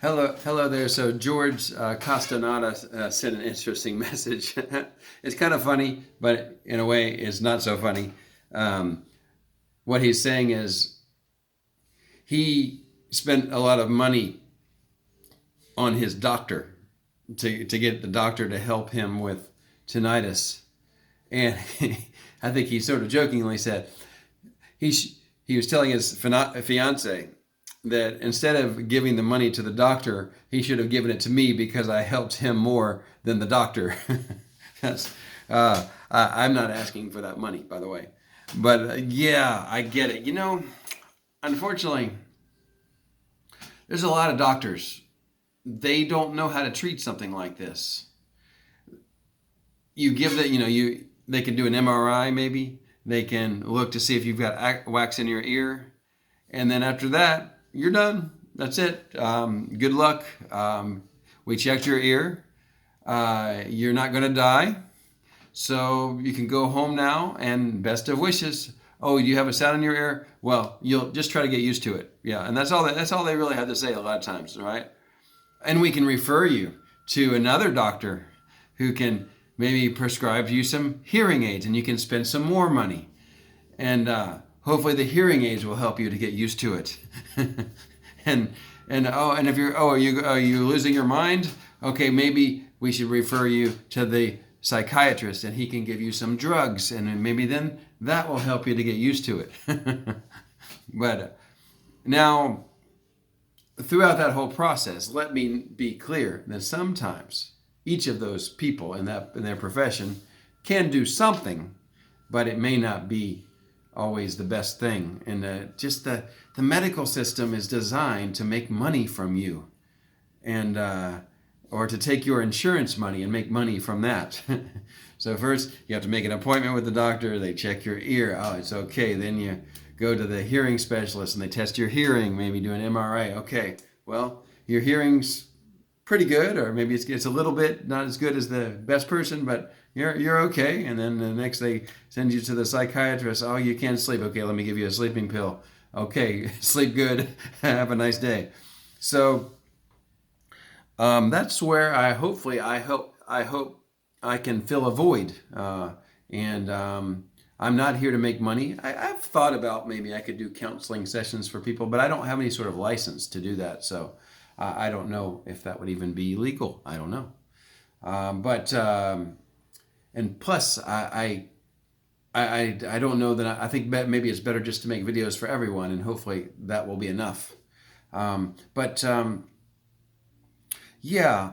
Hello there. So George Castaneda sent an interesting message. It's kind of funny, but in a way, it's not so funny. Um, what he's saying is he spent a lot of money on his doctor to get the doctor to help him with tinnitus, and I think he sort of jokingly said he he was telling his fiance that instead of giving the money to the doctor, he should have given it to me because I helped him more than the doctor. That's, I'm not asking for that money, by the way. But yeah, I get it. Unfortunately, there's a lot of doctors. They don't know how to treat something like this. You give that, they can do an MRI maybe. They can look to see if you've got wax in your ear, and then after that, you're done. That's it. Good luck. We checked your ear. You're not going to die. So you can go home now, and best of wishes. Oh, you have a sound in your ear? Well, you'll just try to get used to it. Yeah, and that's all they really have to say a lot of times, right? And we can refer you to another doctor who can maybe prescribe you some hearing aids, and you can spend some more money. And hopefully the hearing aids will help you to get used to it. And if are you losing your mind? Okay, maybe we should refer you to the psychiatrist, and he can give you some drugs, and maybe then that will help you to get used to it. But now, throughout that whole process, let me be clear that sometimes each of those people in their profession can do something, but it may not be always the best thing. And just the medical system is designed to make money from you, and or to take your insurance money and make money from that. So first you have to make an appointment with the doctor. They check your ear. Oh, it's okay. Then you go to the hearing specialist and they test your hearing, maybe do an MRI. Okay, well, your hearing's pretty good, or maybe it's a little bit not as good as the best person, but you're okay. And then the next they send you to the psychiatrist. Oh, you can't sleep. Okay, let me give you a sleeping pill. Okay, sleep good. Have a nice day. So that's where I hope I can fill a void. And I'm not here to make money. I've thought about maybe I could do counseling sessions for people, but I don't have any sort of license to do that. So I don't know if that would even be legal. I don't know. But and plus, I don't know that I think maybe it's better just to make videos for everyone, and hopefully that will be enough. But yeah,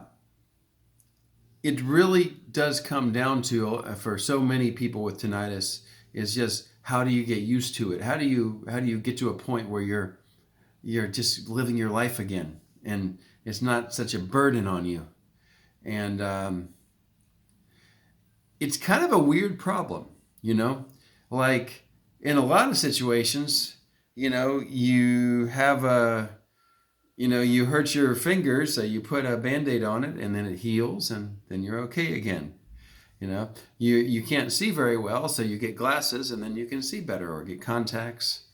it really does come down to for so many people with tinnitus is just how do you get used to it? How do you get to a point where you're just living your life again, and it's not such a burden on you? And it's kind of a weird problem, like in a lot of situations, you have you hurt your fingers, so you put a Band-Aid on it, and then it heals, and then you're okay again. You can't see very well, so you get glasses, and then you can see better, or get contacts.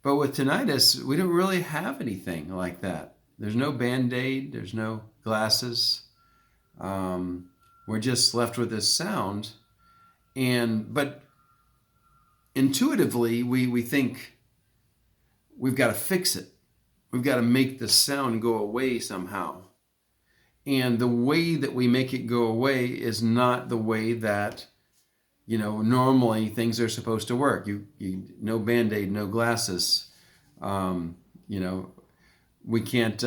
But with tinnitus, we don't really have anything like that. There's no Band-Aid, there's no glasses. We're just left with this sound, but intuitively we think we've got to fix it. We've got to make the sound go away somehow. And the way that we make it go away is not the way that, normally things are supposed to work. You no Band-Aid, no glasses. We can't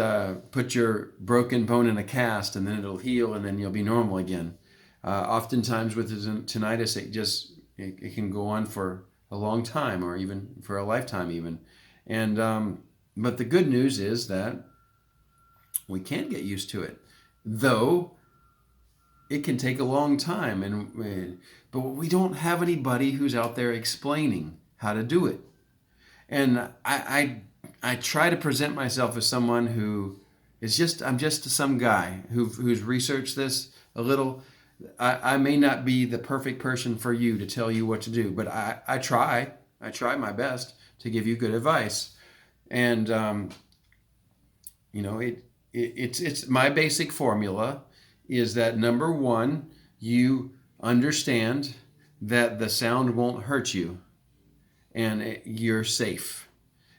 put your broken bone in a cast and then it'll heal and then you'll be normal again. Oftentimes with tinnitus, it can go on for a long time, or even for a lifetime even. And but the good news is that we can get used to it, though it can take a long time. But we don't have anybody who's out there explaining how to do it. And I try to present myself as someone who is I'm just some guy who's researched this a little. I may not be the perfect person for you to tell you what to do, but I try my best to give you good advice. And it's my basic formula is that number one, you understand that the sound won't hurt you and you're safe.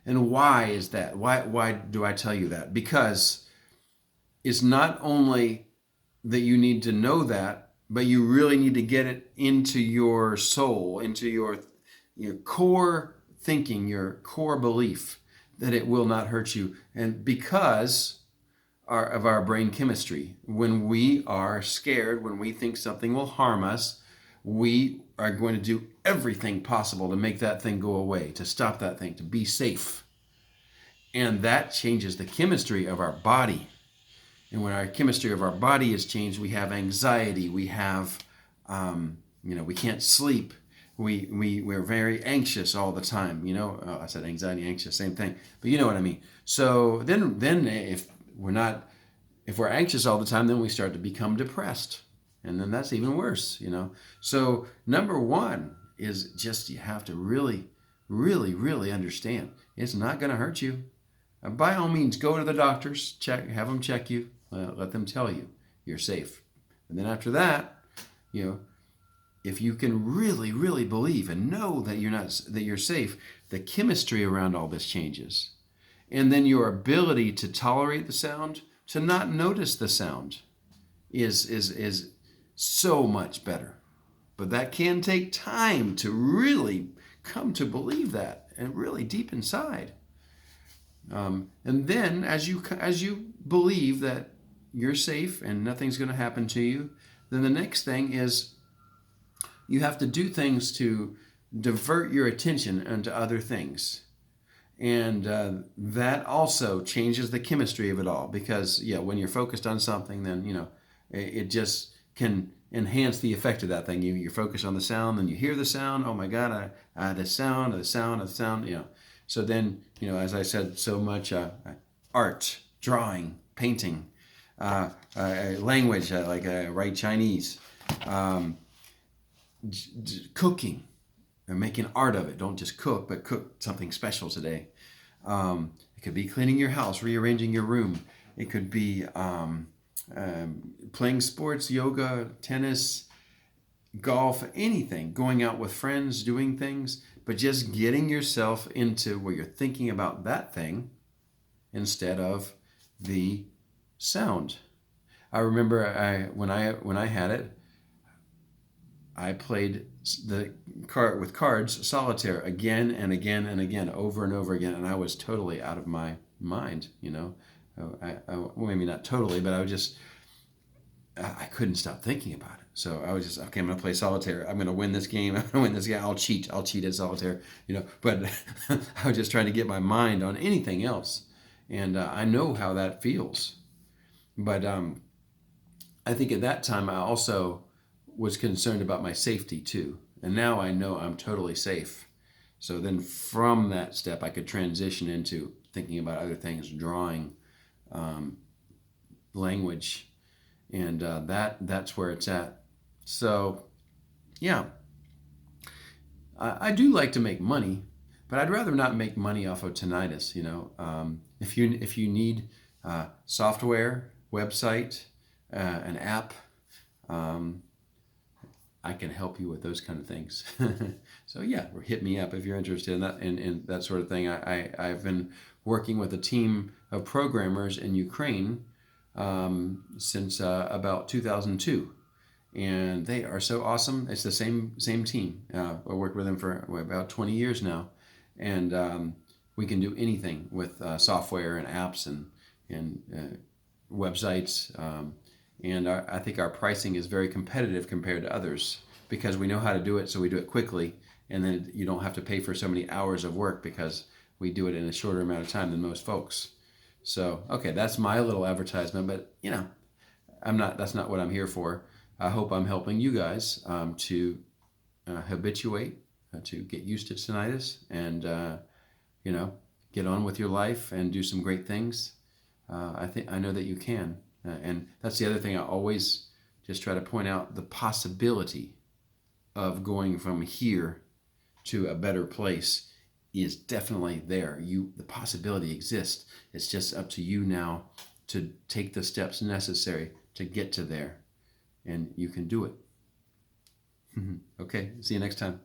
And why is that? Why do I tell you that? Because it's not only that you need to know that, but you really need to get it into your soul, into your core thinking, your core belief that it will not hurt you. And because of our brain chemistry, when we are scared, when we think something will harm us, we are going to do everything possible to make that thing go away, to stop that thing, to be safe. And that changes the chemistry of our body. And when our chemistry of our body is changed, we have anxiety, we have, we can't sleep, we're very anxious all the time. I said anxiety, anxious, same thing, but you know what I mean. So then if we're anxious all the time, then we start to become depressed, and then that's even worse. So number one is just you have to really, really, really understand it's not going to hurt you. By all means, go to the doctors, have them check you, let them tell you you're safe. And then after that, if you can really, really believe and know that you're safe, the chemistry around all this changes. And then your ability to tolerate the sound, to not notice the sound, is so much better. But that can take time to really come to believe that, and really deep inside. And then as you believe that you're safe and nothing's going to happen to you, then the next thing is you have to do things to divert your attention into other things. And that also changes the chemistry of it all, because when you're focused on something, then it just can enhance the effect of that thing. You focus on the sound, then you hear the sound. Oh my God, the sound. So then, as I said, so much art, drawing, painting, language, like I write Chinese, cooking, and making art of it. Don't just cook, but cook something special today. It could be cleaning your house, rearranging your room. It could be playing sports, yoga, tennis, golf, anything, going out with friends, doing things, but just getting yourself into where you're thinking about that thing instead of the sound. I remember when I had it, I played with cards, solitaire, again and again and again, over and over again, and I was totally out of my mind. Well, maybe not totally, but I couldn't stop thinking about it. So I was just, okay, I'm going to play solitaire. I'm going to win this game. I'm going to win this game. I'll cheat at solitaire, but I was just trying to get my mind on anything else. And I know how that feels. But I think at that time, I also was concerned about my safety too. And now I know I'm totally safe. So then from that step, I could transition into thinking about other things, drawing, language, and that's where it's at. So, yeah, I do like to make money, but I'd rather not make money off of tinnitus. If you need software, website, an app, I can help you with those kind of things. So yeah, hit me up if you're interested in that sort of thing. I've been working with a team of programmers in Ukraine since about 2002, and they are so awesome. It's the same team. I worked with them for about 20 years now, and we can do anything with software and apps and websites. And I think our pricing is very competitive compared to others because we know how to do it, so we do it quickly, and then you don't have to pay for so many hours of work because we do it in a shorter amount of time than most folks. So, okay, that's my little advertisement, but that's not what I'm here for. I hope I'm helping you guys to habituate, to get used to tinnitus, and get on with your life and do some great things. I know that you can. And that's the other thing I always just try to point out, the possibility of going from here to a better place is definitely there. The possibility exists. It's just up to you now to take the steps necessary to get to there. And you can do it. Okay, see you next time.